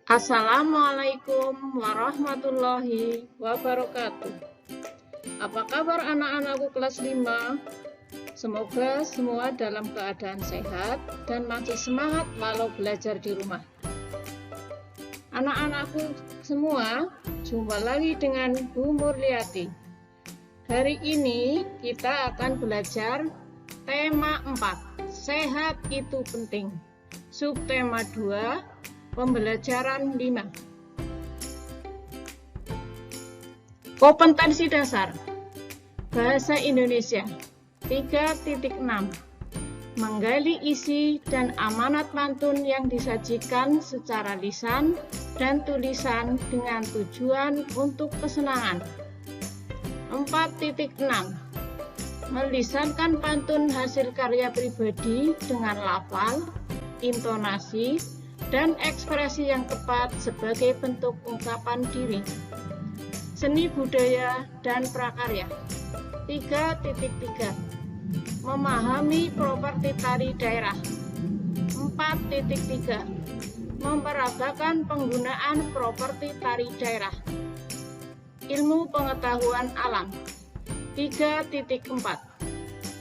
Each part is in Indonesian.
Assalamualaikum warahmatullahi wabarakatuh. Apa kabar anak-anakku kelas 5? Semoga semua dalam keadaan sehat dan masih semangat walau belajar di rumah. Anak-anakku semua, jumpa lagi dengan Bu Murliati. Hari ini kita akan belajar tema 4, sehat itu penting. Subtema 2, pembelajaran 5. Kompetensi dasar Bahasa Indonesia 3.6. Menggali isi dan amanat pantun yang disajikan secara lisan dan tulisan dengan tujuan untuk kesenangan. 4.6. Melisankan pantun hasil karya pribadi dengan lafal, intonasi, dan ekspresi yang tepat sebagai bentuk ungkapan diri. Seni budaya dan prakarya. 3.3. Memahami properti tari daerah. 4.3. Memperagakan penggunaan properti tari daerah. Ilmu pengetahuan alam. 3.4.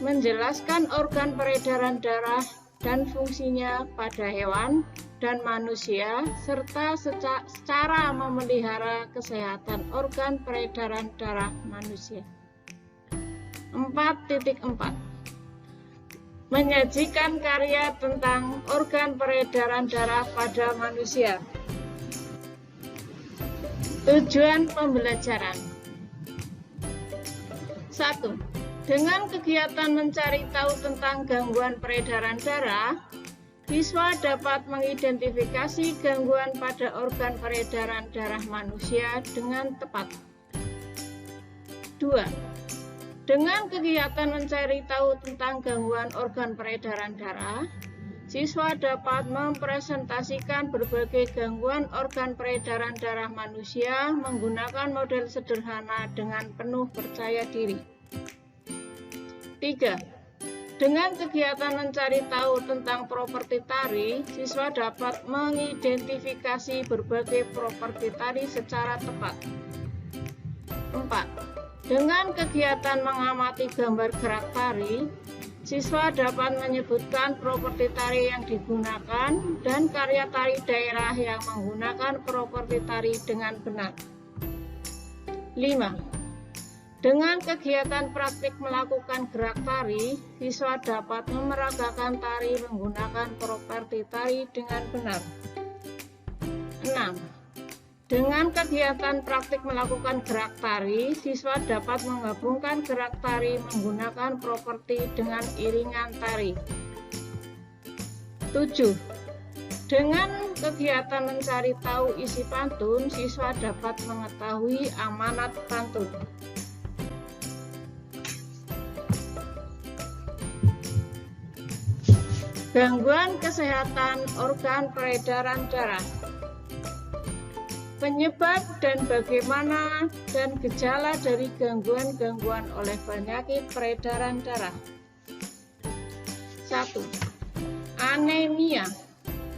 Menjelaskan organ peredaran darah dan fungsinya pada hewan dan manusia, serta secara memelihara kesehatan organ peredaran darah manusia. 4.4. Menyajikan karya tentang organ peredaran darah pada manusia. Tujuan pembelajaran 1. Dengan kegiatan mencari tahu tentang gangguan peredaran darah, siswa dapat mengidentifikasi gangguan pada organ peredaran darah manusia dengan tepat. 2. Dengan kegiatan mencari tahu tentang gangguan organ peredaran darah, siswa dapat mempresentasikan berbagai gangguan organ peredaran darah manusia menggunakan model sederhana dengan penuh percaya diri. 3. Dengan kegiatan mencari tahu tentang properti tari, siswa dapat mengidentifikasi berbagai properti tari secara tepat. 4. Dengan kegiatan mengamati gambar gerak tari, siswa dapat menyebutkan properti tari yang digunakan dan karya tari daerah yang menggunakan properti tari dengan benar. 5. Dengan kegiatan praktik melakukan gerak tari, siswa dapat memeragakan tari menggunakan properti tari dengan benar. 6. Dengan kegiatan praktik melakukan gerak tari, siswa dapat menggabungkan gerak tari menggunakan properti dengan iringan tari. 7. Dengan kegiatan mencari tahu isi pantun, siswa dapat mengetahui amanat pantun. Gangguan kesehatan organ peredaran darah. Penyebab dan bagaimana dan gejala dari gangguan-gangguan oleh penyakit peredaran darah. 1. Anemia.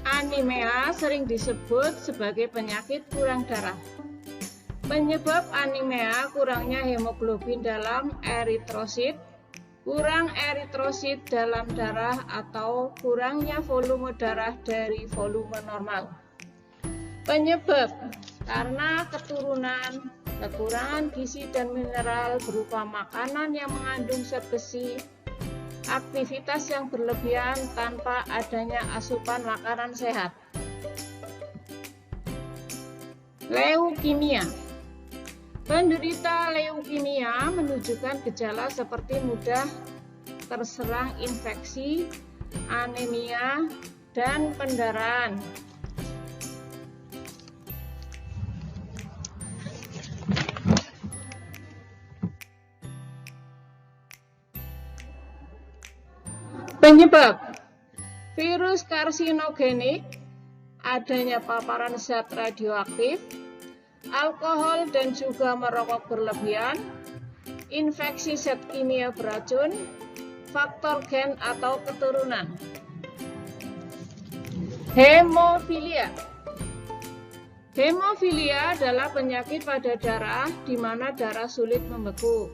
Anemia sering disebut sebagai penyakit kurang darah. Penyebab anemia kurangnya hemoglobin dalam eritrosit, kurang eritrosit dalam darah, atau kurangnya volume darah dari volume normal. Penyebab karena keturunan, kekurangan gizi dan mineral berupa makanan yang mengandung zat besi, aktivitas yang berlebihan tanpa adanya asupan makanan sehat. Leukemia. Penderita leukemia menunjukkan gejala seperti mudah terserang infeksi, anemia, dan pendarahan. Penyebab virus karsinogenik, adanya paparan zat radioaktif, alkohol dan juga merokok berlebihan, infeksi zat kimia beracun, faktor gen atau keturunan. Hemofilia. Hemofilia adalah penyakit pada darah di mana darah sulit membeku.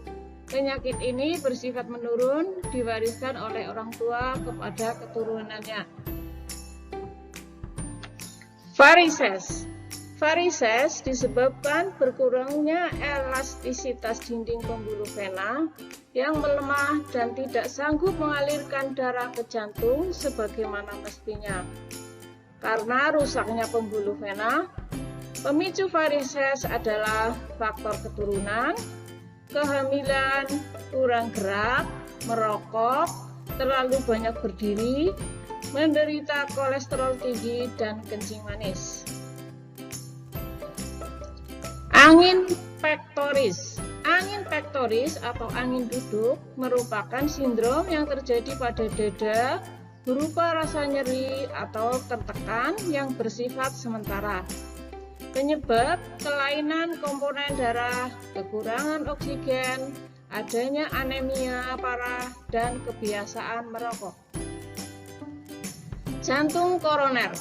Penyakit ini bersifat menurun, diwariskan oleh orang tua kepada keturunannya. Varises. Varises disebabkan berkurangnya elastisitas dinding pembuluh vena yang melemah dan tidak sanggup mengalirkan darah ke jantung sebagaimana mestinya. Karena rusaknya pembuluh vena, pemicu varises adalah faktor keturunan, kehamilan, kurang gerak, merokok, terlalu banyak berdiri, menderita kolesterol tinggi, dan kencing manis. Angin pectoris. Angin pectoris atau angin duduk merupakan sindrom yang terjadi pada dada berupa rasa nyeri atau tertekan yang bersifat sementara. Penyebab kelainan komponen darah, kekurangan oksigen, adanya anemia parah, dan kebiasaan merokok. Jantung koroner.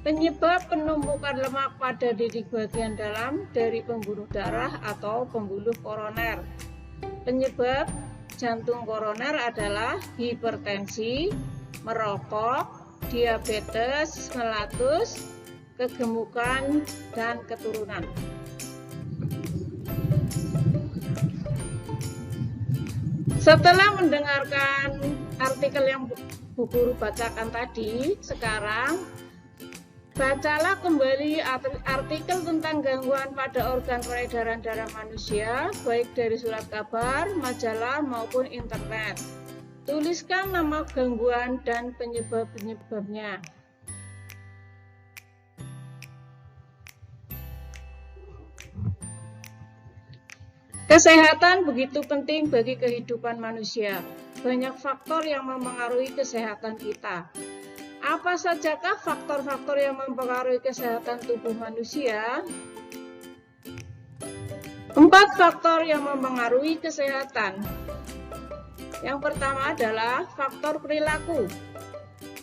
Penyebab penumpukan lemak pada titik bagian dalam dari pembuluh darah atau pembuluh koroner. Penyebab jantung koroner adalah hipertensi, merokok, diabetes mellitus, kegemukan, dan keturunan. Setelah mendengarkan artikel yang Bu Guru bacakan tadi, sekarang bacalah kembali artikel tentang gangguan pada organ peredaran darah manusia, baik dari surat kabar, majalah, maupun internet. Tuliskan nama gangguan dan penyebab-penyebabnya. Kesehatan begitu penting bagi kehidupan manusia. Banyak faktor yang mempengaruhi kesehatan kita. Apa sajakah faktor-faktor yang mempengaruhi kesehatan tubuh manusia? 4 faktor yang mempengaruhi kesehatan. Yang pertama adalah faktor perilaku.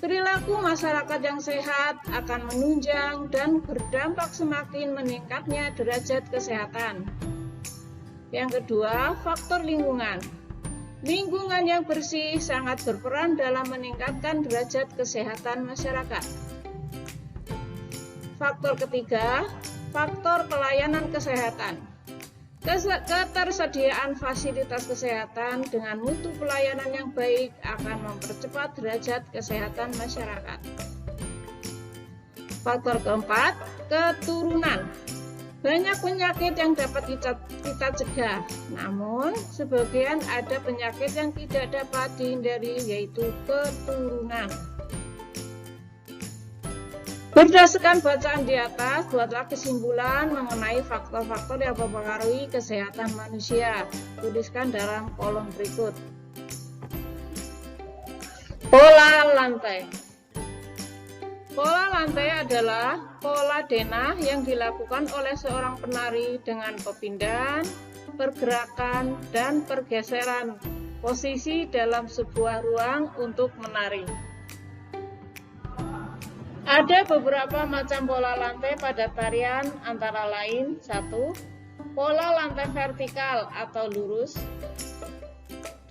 Perilaku masyarakat yang sehat akan menunjang dan berdampak semakin meningkatnya derajat kesehatan. Yang kedua, faktor lingkungan. Lingkungan yang bersih sangat berperan dalam meningkatkan derajat kesehatan masyarakat. Faktor ketiga, faktor pelayanan kesehatan. Ketersediaan fasilitas kesehatan dengan mutu pelayanan yang baik akan mempercepat derajat kesehatan masyarakat. Faktor keempat, keturunan. Banyak penyakit yang dapat kita cegah, namun sebagian ada penyakit yang tidak dapat dihindari, yaitu keturunan. Berdasarkan bacaan di atas, buatlah kesimpulan mengenai faktor-faktor yang mempengaruhi kesehatan manusia. Tuliskan dalam kolom berikut. Pola lantai. Pola lantai adalah pola denah yang dilakukan oleh seorang penari dengan pepindahan, pergerakan, dan pergeseran posisi dalam sebuah ruang untuk menari. Ada beberapa macam pola lantai pada tarian, antara lain 1. Pola lantai vertikal atau lurus.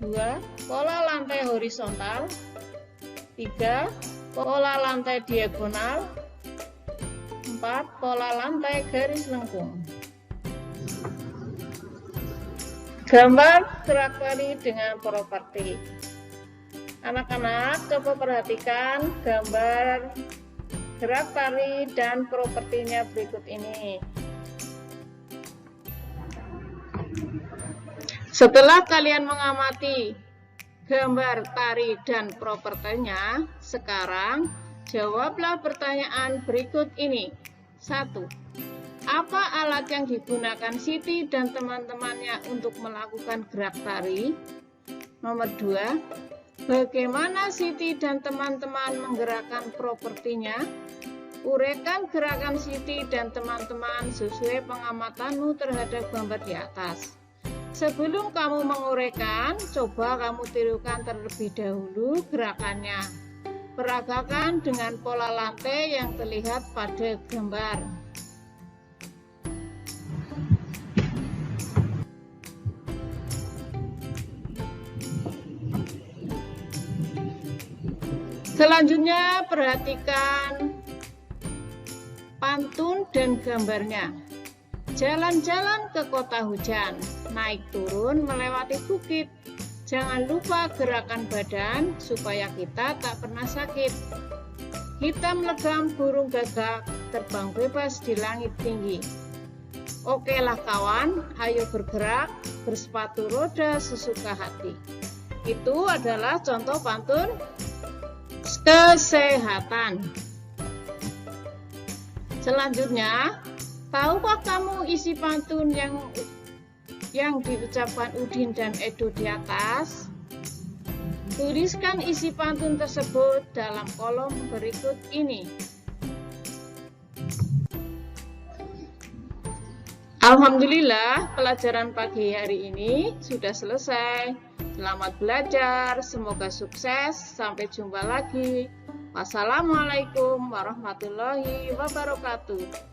2. Pola lantai horizontal. 3. Pola lantai diagonal. 4. Pola lantai garis lengkung. Gambar gerak tari dengan properti. Anak-anak, coba perhatikan gambar gerak tari dan propertinya berikut ini. Setelah kalian mengamati gambar tari dan propertinya, sekarang jawablah pertanyaan berikut ini. 1. Apa alat yang digunakan Siti dan teman-temannya untuk melakukan gerak tari? Nomor 2. Bagaimana Siti dan teman-teman menggerakkan propertinya? Uraikan gerakan Siti dan teman-teman sesuai pengamatanmu terhadap gambar di atas. Sebelum kamu menguraikan, coba kamu tirukan terlebih dahulu gerakannya. Peragakan dengan pola lantai yang terlihat pada gambar. Selanjutnya, perhatikan pantun dan gambarnya. Jalan-jalan ke kota hujan, naik turun melewati bukit. Jangan lupa gerakan badan supaya kita tak pernah sakit. Hitam legam burung gagak terbang bebas di langit tinggi. Oke lah kawan, ayo bergerak, bersepatu roda sesuka hati. Itu adalah contoh pantun kesehatan. Selanjutnya, tahukah kamu isi pantun yang diucapkan Udin dan Edo di atas? Tuliskan isi pantun tersebut dalam kolom berikut ini. Alhamdulillah, pelajaran pagi hari ini sudah selesai. Selamat belajar, semoga sukses. Sampai jumpa lagi. Wassalamualaikum warahmatullahi wabarakatuh.